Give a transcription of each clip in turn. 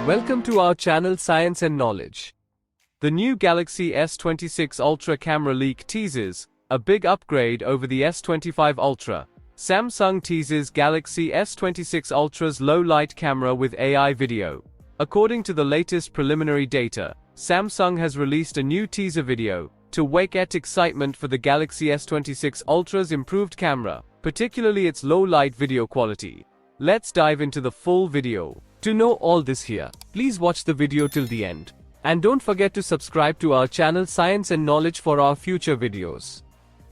Welcome to our channel Science and Knowledge. The new Galaxy S26 Ultra camera leak teases a big upgrade over the S25 Ultra. Samsung teases Galaxy S26 Ultra's low-light camera with AI video. According to the latest preliminary data, Samsung has released a new teaser video to wake at excitement for the Galaxy S26 Ultra's improved camera, particularly its low-light video quality. Let's dive into the full video. To know all this here, please watch the video till the end. And don't forget to subscribe to our channel Science and Knowledge for our future videos.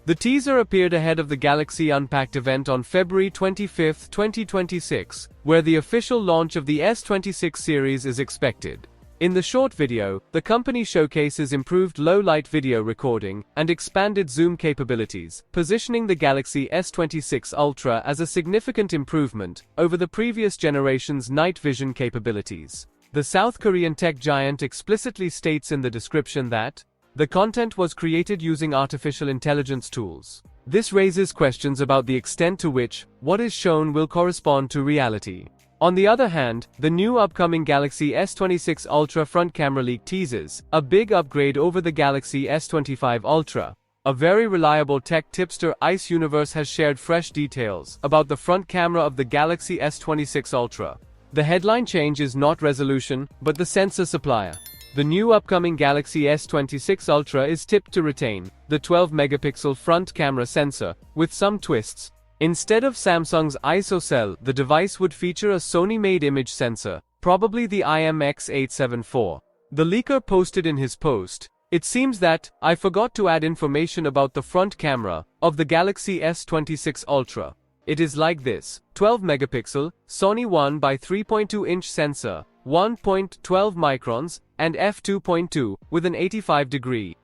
The teaser appeared ahead of the Galaxy Unpacked event on February 25, 2026, where the official launch of the S26 series is expected. In the short video, the company showcases improved low-light video recording and expanded zoom capabilities, positioning the Galaxy S26 Ultra as a significant improvement over the previous generation's night vision capabilities. The South Korean tech giant explicitly states in the description that the content was created using artificial intelligence tools. This raises questions about the extent to which what is shown will correspond to reality. On the other hand, the new upcoming Galaxy S26 Ultra front camera leak teases a big upgrade over the Galaxy S25 Ultra. A very reliable tech tipster ISOCELL has shared fresh details about the front camera of the Galaxy S26 Ultra. The headline change is not resolution, but the sensor supplier. The new upcoming Galaxy S26 Ultra is tipped to retain the 12-megapixel front camera sensor, with some twists. Instead of Samsung's ISOCELL, the device would feature a Sony-made image sensor, probably the IMX874. The leaker posted in his post, "It seems that I forgot to add information about the front camera of the Galaxy S26 Ultra. It is like this: 12-megapixel, Sony 1x3.2-inch sensor, 1.12 microns, and f2.2, with an 85-degree.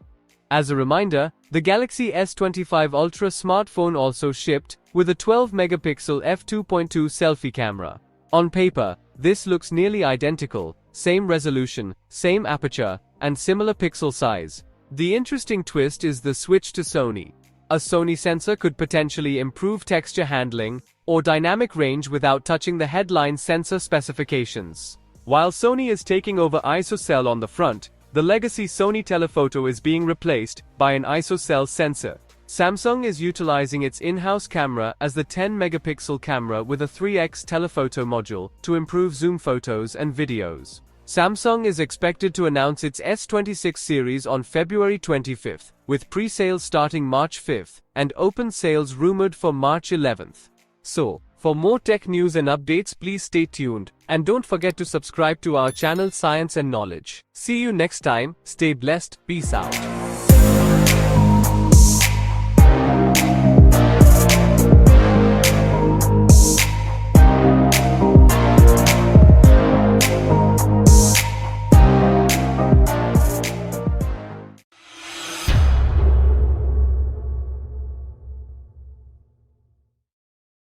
As a reminder, the Galaxy S25 Ultra smartphone also shipped with a 12-megapixel f2.2 selfie camera. On paper, this looks nearly identical, same resolution, same aperture, and similar pixel size. The interesting twist is the switch to Sony. A Sony sensor could potentially improve texture handling or dynamic range without touching the headline sensor specifications. While Sony is taking over ISOCELL on the front, the legacy Sony telephoto is being replaced by an ISOCELL sensor. Samsung is utilizing its in-house camera as the 10-megapixel camera with a 3x telephoto module to improve zoom photos and videos. Samsung is expected to announce its S26 series on February 25, with pre-sales starting March 5 and open sales rumored for March 11. So, for more tech news and updates, please stay tuned, and don't forget to subscribe to our channel Science and Knowledge. See you next time, stay blessed, peace out.